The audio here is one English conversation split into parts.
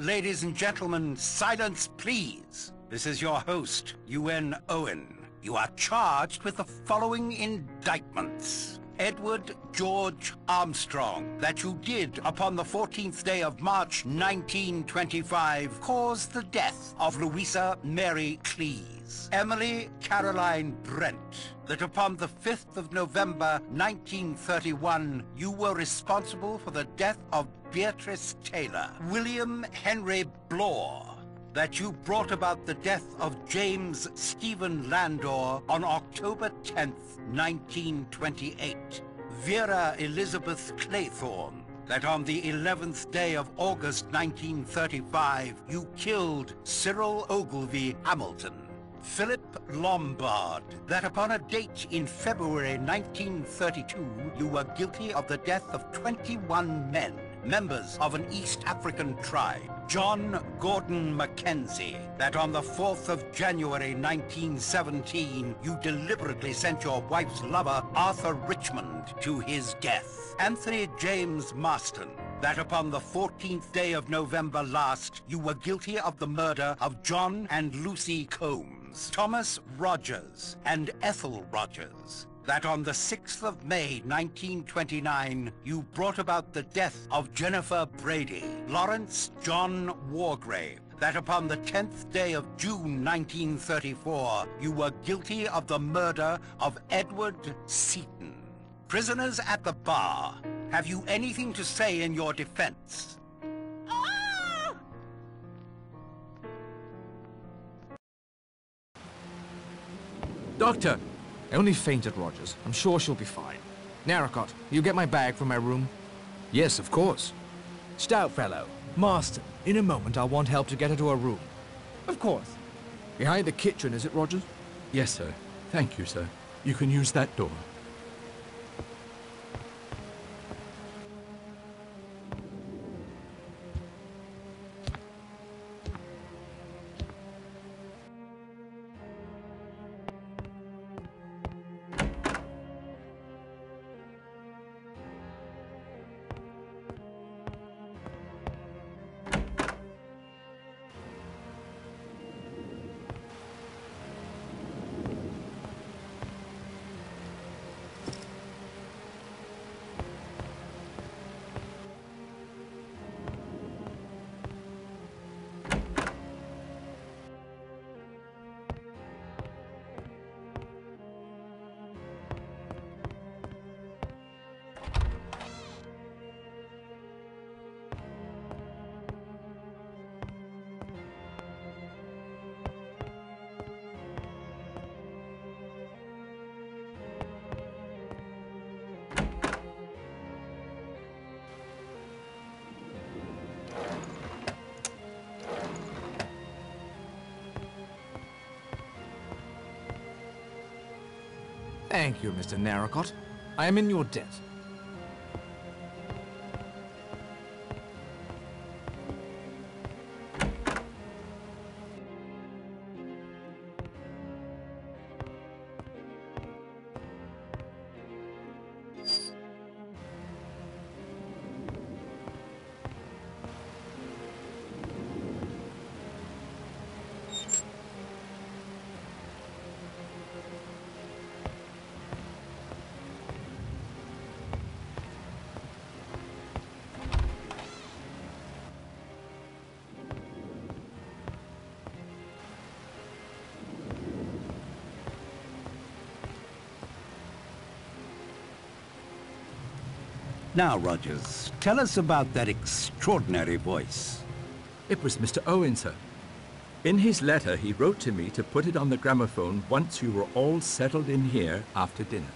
Ladies and gentlemen, silence please. This is your host, UN Owen. You are charged with the following indictments. Edward George Armstrong, that you did upon the 14th day of March 1925 cause the death of Louisa Mary Cleese. Emily Caroline Brent, that upon the 5th of November 1931 you were responsible for the death of Beatrice Taylor. William Henry Blore, that you brought about the death of James Stephen Landor on October 10th, 1928. Vera Elizabeth Claythorne, that on the 11th day of August 1935 you killed Cyril Ogilvy Hamilton. Philip Lombard, that upon a date in February 1932 you were guilty of the death of 21 men, members of an East African tribe. John Gordon Mackenzie, that on the 4th of January 1917 you deliberately sent your wife's lover Arthur Richmond to his death. Anthony James Marston, that upon the 14th day of November last you were guilty of the murder of John and Lucy Combs. Thomas Rogers and Ethel Rogers, that on the 6th of May 1929 you brought about the death of Jennifer Brady. Lawrence John Wargrave, that upon the 10th day of June 1934 you were guilty of the murder of Edward Seaton. Prisoners at the bar, have you anything to say in your defense? Doctor! I only fainted, Rogers. I'm sure she'll be fine. Narracott, you get my bag from my room? Yes, of course. Stout fellow. Marston, in a moment I'll want help to get her to her room. Of course. Behind the kitchen, is it, Rogers? Yes, sir. Thank you, sir. You can use that door. Thank you, Mr. Narracott. I am in your debt. Now, Rogers, tell us about that extraordinary voice. It was Mr. Owen, sir. In his letter, he wrote to me to put it on the gramophone once you were all settled in here after dinner.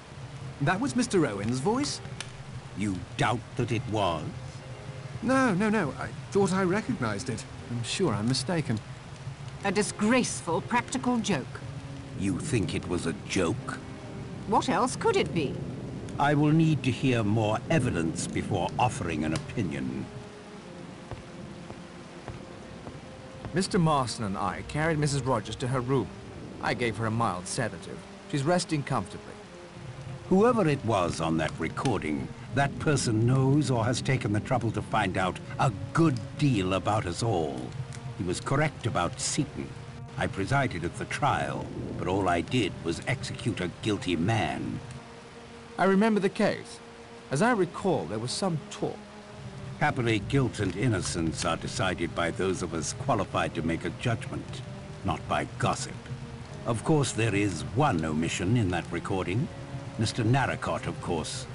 That was Mr. Owen's voice? You doubt that it was? No. I thought I recognized it. I'm sure I'm mistaken. A disgraceful practical joke. You think it was a joke? What else could it be? I will need to hear more evidence before offering an opinion. Mr. Marston and I carried Mrs. Rogers to her room. I gave her a mild sedative. She's resting comfortably. Whoever it was on that recording That person knows or has taken the trouble to find out a good deal about us all. He was correct about Seaton. I presided at the trial, but all I did was execute a guilty man. I remember the case. As I recall, there was some talk. Happily, guilt and innocence are decided by those of us qualified to make a judgment, not by gossip. Of course, there is one omission in that recording. Mr. Narracott, of course.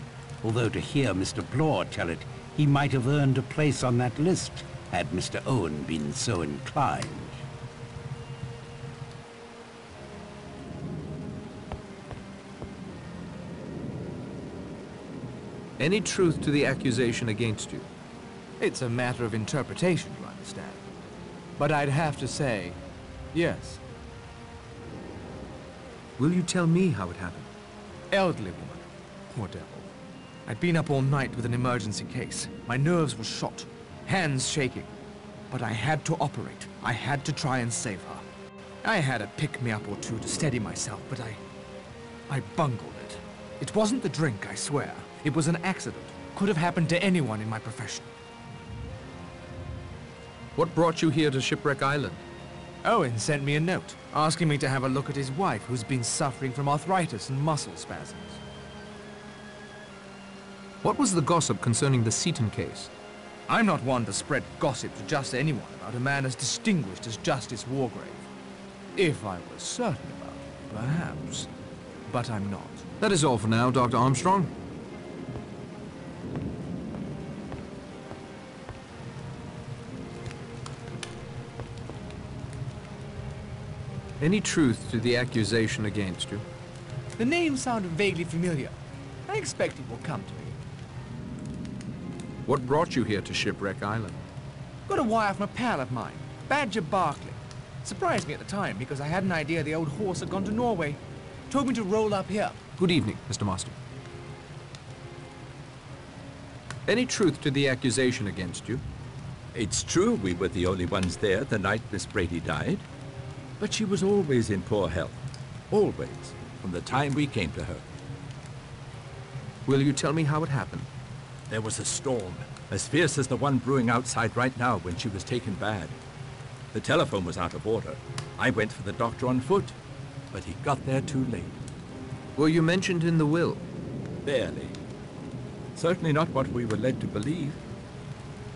Although to hear Mr. Blore tell it, he might have earned a place on that list had Mr. Owen been so inclined. Any truth to the accusation against you? It's a matter of interpretation, you understand. But I'd have to say, yes. Will you tell me how it happened? Elderly woman. Poor devil. I'd been up all night with an emergency case. My nerves were shot, hands shaking. But I had to operate. I had to try and save her. I had a pick-me-up or two to steady myself, but I bungled it. It wasn't the drink, I swear. It was an accident. Could have happened to anyone in my profession. What brought you here to Shipwreck Island? Owen sent me a note, asking me to have a look at his wife, who's been suffering from arthritis and muscle spasms. What was the gossip concerning the Seaton case? I'm not one to spread gossip to just anyone about a man as distinguished as Justice Wargrave. If I was certain about it, perhaps. But I'm not. That is all for now, Dr. Armstrong. Any truth to the accusation against you? The name sounded vaguely familiar. I expect it will come to me. What brought you here to Shipwreck Island? Got a wire from a pal of mine, Badger Barclay. Surprised me at the time because I had an idea the old horse had gone to Norway. Told me to roll up here. Good evening, Mr. Marston. Any truth to the accusation against you? It's true we were the only ones there the night Miss Brady died. But she was always in poor health. Always. From the time we came to her. Will you tell me how it happened? There was a storm, as fierce as the one brewing outside right now when she was taken bad. The telephone was out of order. I went for the doctor on foot, but he got there too late. Were you mentioned in the will? Barely. Certainly not what we were led to believe.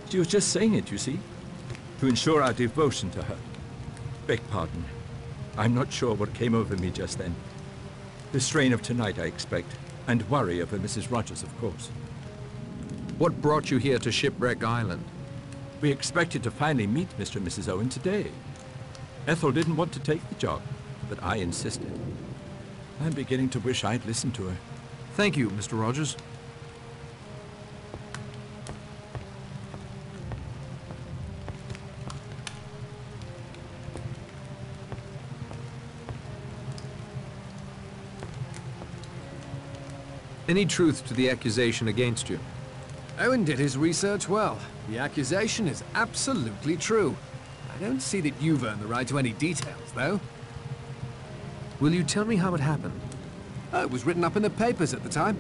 She was just saying it, you see, to ensure our devotion to her. Beg pardon. I'm not sure what came over me just then. The strain of tonight, I expect, and worry over Mrs. Rogers, of course. What brought you here to Shipwreck Island? We expected to finally meet Mr. and Mrs. Owen today. Ethel didn't want to take the job, but I insisted. I'm beginning to wish I'd listened to her. Thank you, Mr. Rogers. Any truth to the accusation against you? Owen did his research well. The accusation is absolutely true. I don't see that you've earned the right to any details, though. Will you tell me how it happened? Oh, it was written up in the papers at the time.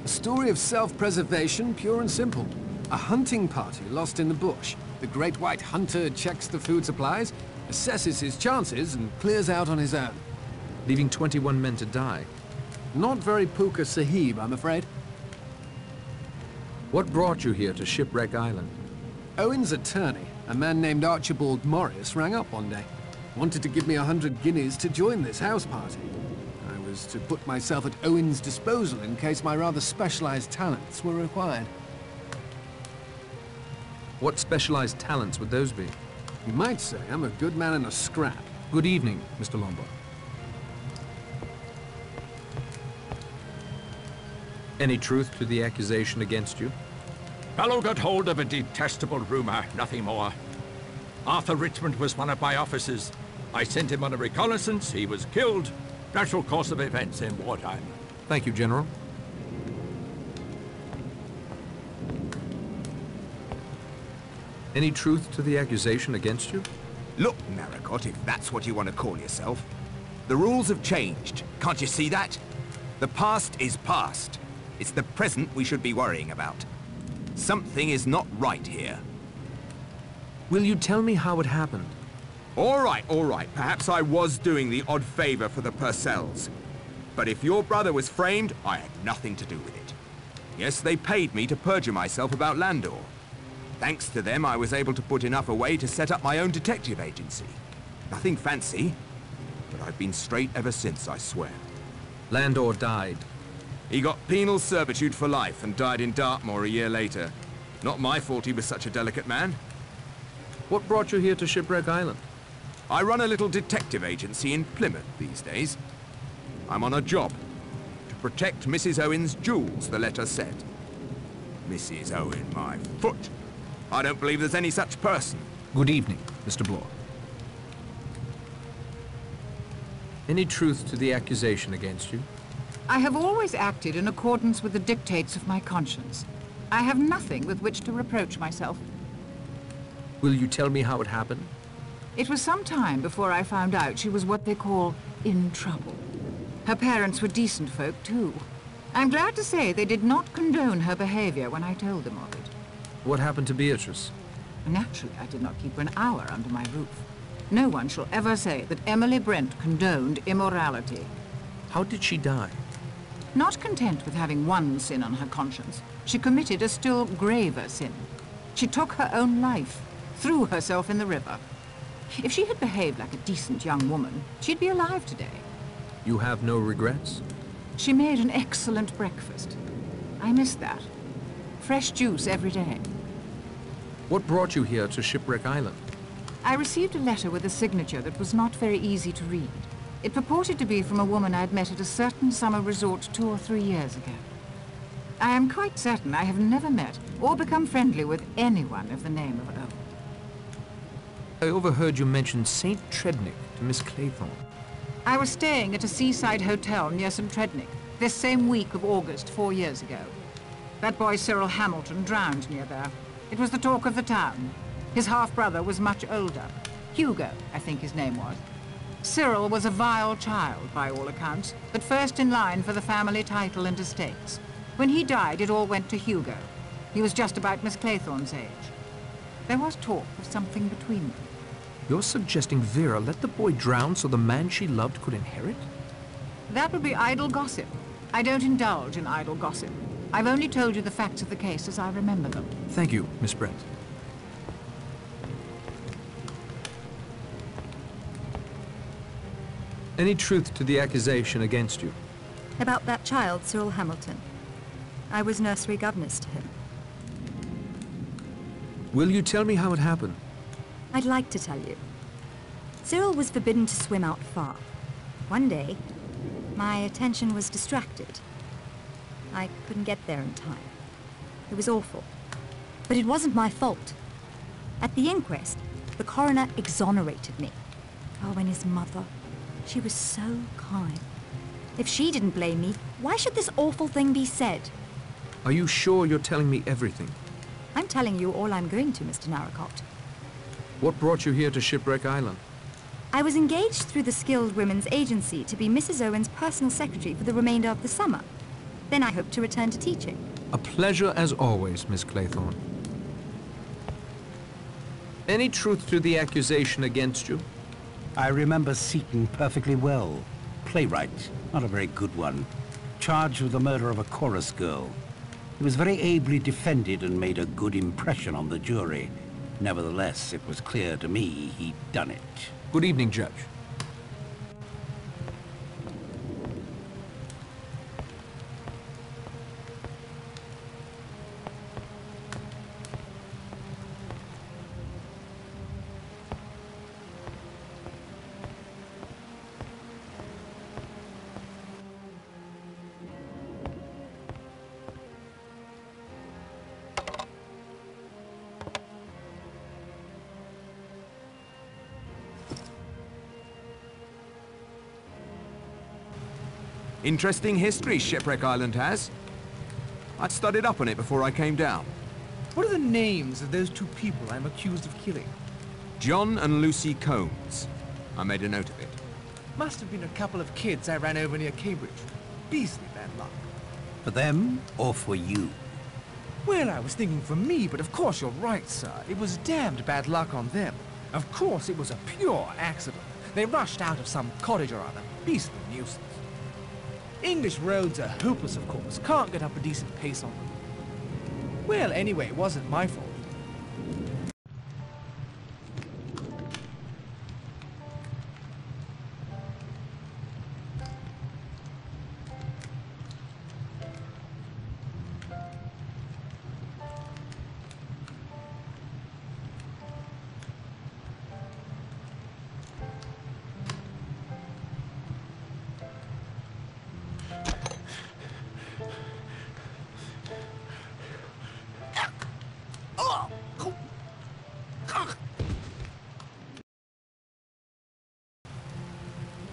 A story of self-preservation, pure and simple. A hunting party lost in the bush. The great white hunter checks the food supplies, assesses his chances, and clears out on his own. Leaving 21 men to die. Not very Puka Sahib, I'm afraid. What brought you here to Shipwreck Island? Owen's attorney, a man named Archibald Morris, rang up one day. Wanted to give me 100 guineas to join this house party. I was to put myself at Owen's disposal in case my rather specialized talents were required. What specialized talents would those be? You might say I'm a good man in a scrap. Good evening, Mr. Lombard. Any truth to the accusation against you? Fellow got hold of a detestable rumor, nothing more. Arthur Richmond was one of my officers. I sent him on a reconnaissance, he was killed. Natural course of events in wartime. Thank you, General. Any truth to the accusation against you? Look, Narracott, if that's what you want to call yourself. The rules have changed. Can't you see that? The past is past. It's the present we should be worrying about. Something is not right here. Will you tell me how it happened? All right, all right. Perhaps I was doing the odd favor for the Purcells. But if your brother was framed, I had nothing to do with it. Yes, they paid me to perjure myself about Landor. Thanks to them, I was able to put enough away to set up my own detective agency. Nothing fancy, but I've been straight ever since, I swear. Landor died. He got penal servitude for life and died in Dartmoor a year later. Not my fault he was such a delicate man. What brought you here to Shipwreck Island? I run a little detective agency in Plymouth these days. I'm on a job to protect Mrs. Owen's jewels, the letter said. Mrs. Owen, my foot. I don't believe there's any such person. Good evening, Mr. Bloor. Any truth to the accusation against you? I have always acted in accordance with the dictates of my conscience. I have nothing with which to reproach myself. Will you tell me how it happened? It was some time before I found out she was what they call in trouble. Her parents were decent folk, too. I'm glad to say they did not condone her behavior when I told them of it. What happened to Beatrice? Naturally, I did not keep her an hour under my roof. No one shall ever say that Emily Brent condoned immorality. How did she die? Not content with having one sin on her conscience, she committed a still graver sin. She took her own life, threw herself in the river. If she had behaved like a decent young woman, she'd be alive today. You have no regrets? She made an excellent breakfast. I miss that. Fresh juice every day. What brought you here to Shipwreck Island? I received a letter with a signature that was not very easy to read. It purported to be from a woman I'd met at a certain summer resort 2 or 3 years ago. I am quite certain I have never met or become friendly with anyone of the name of Owen. I overheard you mention St. Trednick to Miss Claythorne. I was staying at a seaside hotel near St. Trednick this same week of August 4 years ago. That boy Cyril Hamilton drowned near there. It was the talk of the town. His half-brother was much older. Hugo, I think his name was. Cyril was a vile child, by all accounts, but first in line for the family title and estates. When he died, it all went to Hugo. He was just about Miss Claythorne's age. There was talk of something between them. You're suggesting Vera let the boy drown so the man she loved could inherit? That would be idle gossip. I don't indulge in idle gossip. I've only told you the facts of the case as I remember them. Thank you, Miss Brent. Any truth to the accusation against you? About that child, Cyril Hamilton. I was nursery governess to him. Will you tell me how it happened? I'd like to tell you. Cyril was forbidden to swim out far. One day, my attention was distracted. I couldn't get there in time. It was awful. But it wasn't my fault. At the inquest, the coroner exonerated me. Oh, and his mother. She was so kind. If she didn't blame me, why should this awful thing be said? Are you sure you're telling me everything? I'm telling you all I'm going to, Mr. Narracott. What brought you here to Shipwreck Island? I was engaged through the Skilled Women's Agency to be Mrs. Owen's personal secretary for the remainder of the summer. Then I hope to return to teaching. A pleasure as always, Miss Claythorne. Any truth to the accusation against you? I remember Seaton perfectly well. Playwright, not a very good one. Charged with the murder of a chorus girl. He was very ably defended and made a good impression on the jury. Nevertheless, it was clear to me he'd done it. Good evening, Judge. Interesting history Shipwreck Island has. I'd studied up on it before I came down. What are the names of those 2 people I'm accused of killing? John and Lucy Combs. I made a note of it. Must have been a couple of kids I ran over near Cambridge. Beastly bad luck. For them or for you? Well, I was thinking for me, but of course you're right, sir. It was damned bad luck on them. Of course it was a pure accident. They rushed out of some cottage or other. Beastly nuisance. English roads are hopeless, of course. Can't get up a decent pace on them. Well, anyway, it wasn't my fault.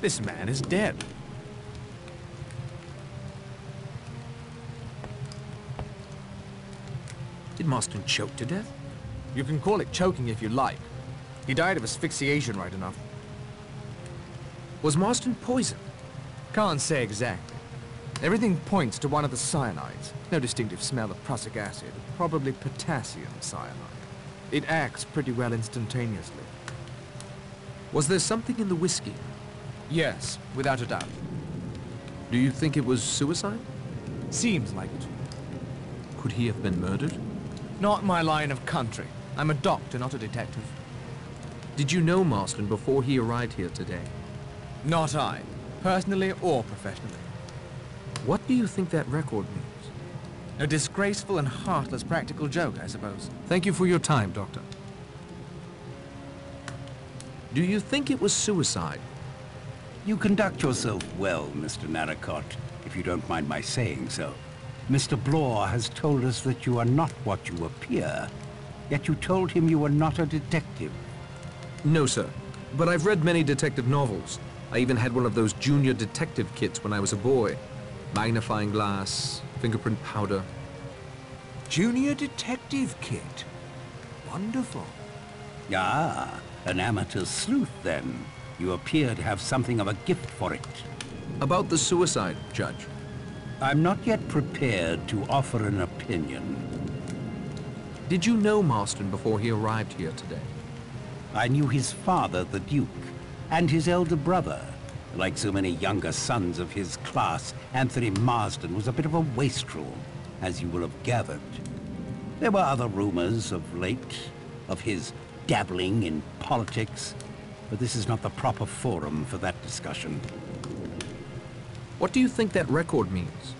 This man is dead. Did Marston choke to death? You can call it choking if you like. He died of asphyxiation right enough. Was Marston poisoned? Can't say exactly. Everything points to one of the cyanides. No distinctive smell of prussic acid. Probably potassium cyanide. It acts pretty well instantaneously. Was there something in the whiskey? Yes, without a doubt. Do you think it was suicide? Seems like it. Could he have been murdered? Not my line of country. I'm a doctor, not a detective. Did you know Marston before he arrived here today? Not I. Personally or professionally. What do you think that record means? A disgraceful and heartless practical joke, I suppose. Thank you for your time, Doctor. Do you think it was suicide? You conduct yourself well, Mr. Narracott, if you don't mind my saying so. Mr. Blore has told us that you are not what you appear, yet you told him you were not a detective. No, sir. But I've read many detective novels. I even had one of those junior detective kits when I was a boy. Magnifying glass, fingerprint powder. Junior detective kit? Wonderful. Ah, an amateur sleuth then. You appear to have something of a gift for it. About the suicide, Judge. I'm not yet prepared to offer an opinion. Did you know Marston before he arrived here today? I knew his father, the Duke, and his elder brother. Like so many younger sons of his class, Anthony Marsden was a bit of a wastrel, as you will have gathered. There were other rumors of late, of his dabbling in politics, but this is not the proper forum for that discussion. What do you think that record means?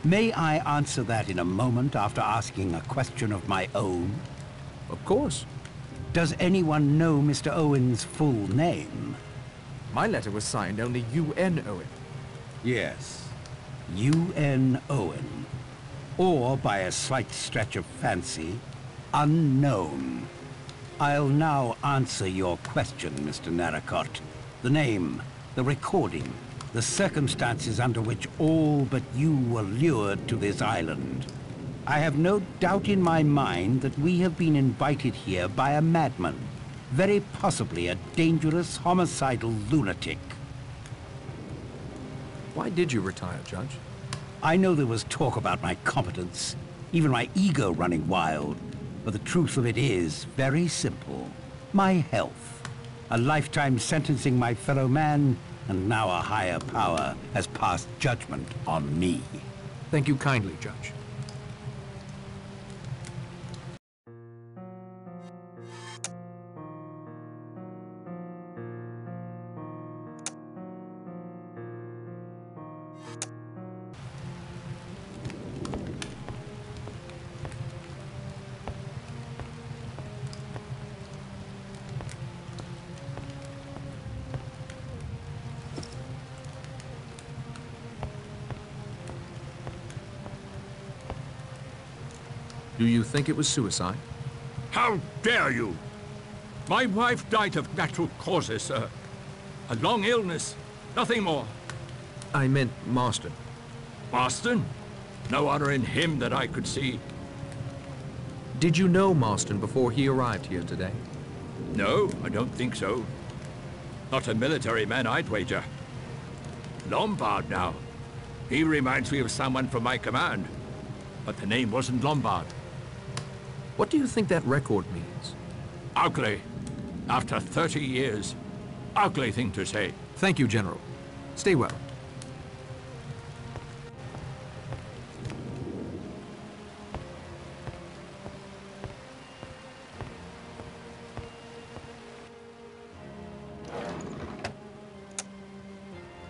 May I answer that in a moment after asking a question of my own? Of course. Does anyone know Mr. Owen's full name? My letter was signed only U.N. Owen. Yes, U.N. Owen. Or, by a slight stretch of fancy, unknown. I'll now answer your question, Mr. Narracott. The name, the recording, the circumstances under which all but you were lured to this island. I have no doubt in my mind that we have been invited here by a madman, very possibly a dangerous, homicidal lunatic. Why did you retire, Judge? I know there was talk about my competence, even my ego running wild, but the truth of it is very simple. My health. A lifetime sentencing my fellow man, and now a higher power has passed judgment on me. Thank you kindly, Judge. Do you think it was suicide? How dare you? My wife died of natural causes, sir. A long illness, nothing more. I meant Marston. Marston? No honor in him that I could see. Did you know Marston before he arrived here today? No, I don't think so. Not a military man, I'd wager. Lombard now. He reminds me of someone from my command. But the name wasn't Lombard. What do you think that record means? Ugly. After 30 years. Ugly thing to say. Thank you, General. Stay well.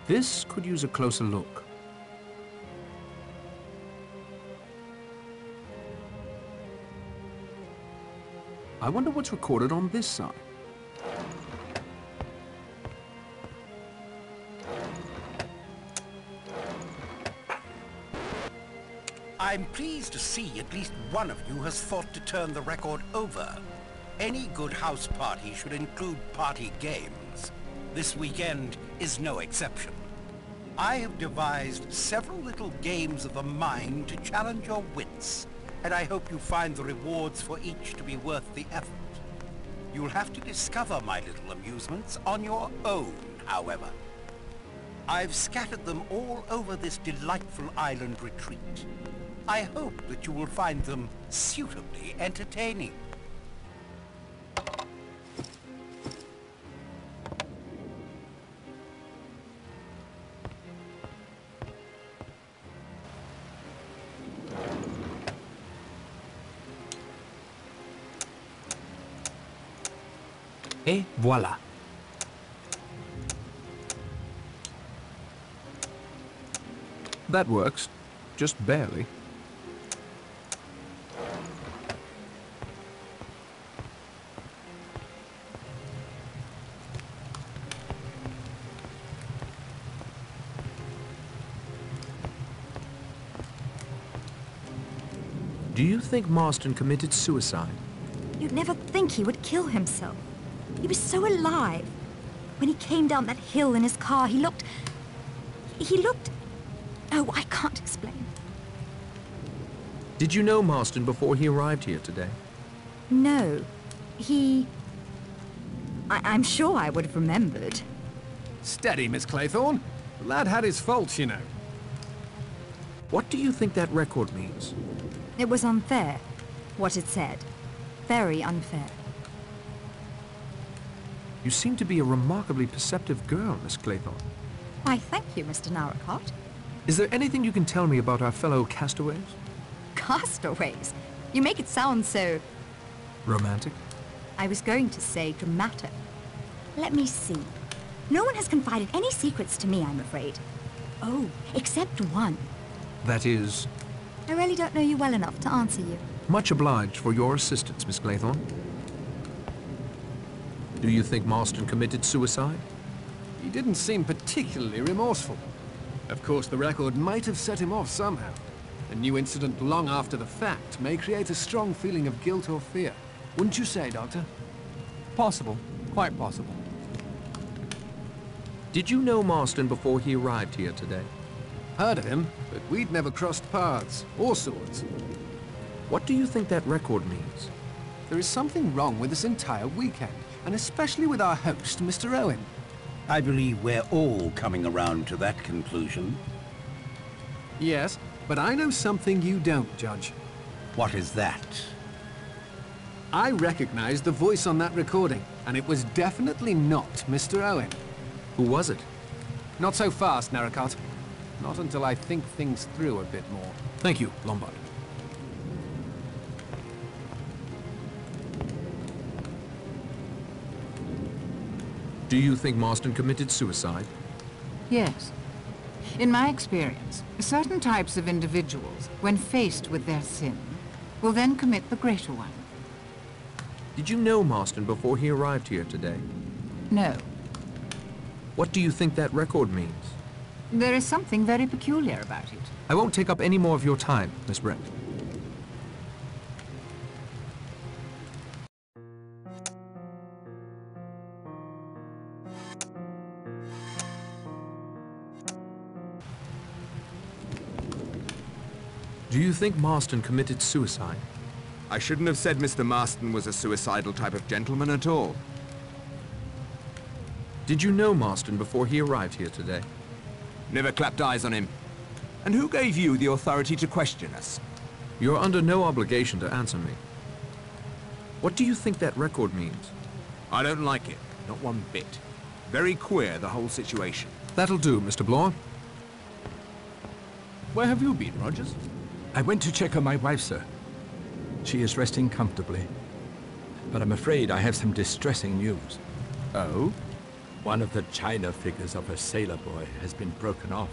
This could use a closer look. I wonder what's recorded on this side. I'm pleased to see at least one of you has thought to turn the record over. Any good house party should include party games. This weekend is no exception. I have devised several little games of the mind to challenge your wits, and I hope you find the rewards for each to be worth the effort. You'll have to discover my little amusements on your own, however. I've scattered them all over this delightful island retreat. I hope that you will find them suitably entertaining. Et voilà. That works. Just barely. Do you think Marston committed suicide? You'd never think he would kill himself. He was so alive. When he came down that hill in his car, he looked... Oh, I can't explain. Did you know Marston before he arrived here today? No. I'm sure I would have remembered. Steady, Miss Claythorne. The lad had his faults, you know. What do you think that record means? It was unfair, what it said. Very unfair. You seem to be a remarkably perceptive girl, Miss Claythorne. Why, thank you, Mr. Narracott. Is there anything you can tell me about our fellow castaways? Castaways? You make it sound so... Romantic? I was going to say dramatic. Let me see. No one has confided any secrets to me, I'm afraid. Oh, except one. That is... I really don't know you well enough to answer you. Much obliged for your assistance, Miss Claythorne. Do you think Marston committed suicide? He didn't seem particularly remorseful. Of course, the record might have set him off somehow. A new incident long after the fact may create a strong feeling of guilt or fear. Wouldn't you say, Doctor? Possible. Quite possible. Did you know Marston before he arrived here today? Heard of him, but we'd never crossed paths, or swords. What do you think that record means? There is something wrong with this entire weekend, and especially with our host, Mr. Owen. I believe we're all coming around to that conclusion. Yes, but I know something you don't, Judge. What is that? I recognize the voice on that recording, and it was definitely not Mr. Owen. Who was it? Not so fast, Narracott. Not until I think things through a bit more. Thank you, Lombard. Do you think Marston committed suicide? Yes. In my experience, certain types of individuals, when faced with their sin, will then commit the greater one. Did you know Marston before he arrived here today? No. What do you think that record means? There is something very peculiar about it. I won't take up any more of your time, Miss Brent. Do you think Marston committed suicide? I shouldn't have said Mr. Marston was a suicidal type of gentleman at all. Did you know Marston before he arrived here today? Never clapped eyes on him. And who gave you the authority to question us? You're under no obligation to answer me. What do you think that record means? I don't like it. Not one bit. Very queer, the whole situation. That'll do, Mr. Bloor. Where have you been, Rogers? I went to check on my wife, sir. She is resting comfortably. But I'm afraid I have some distressing news. Oh? One of the china figures of a sailor boy has been broken off.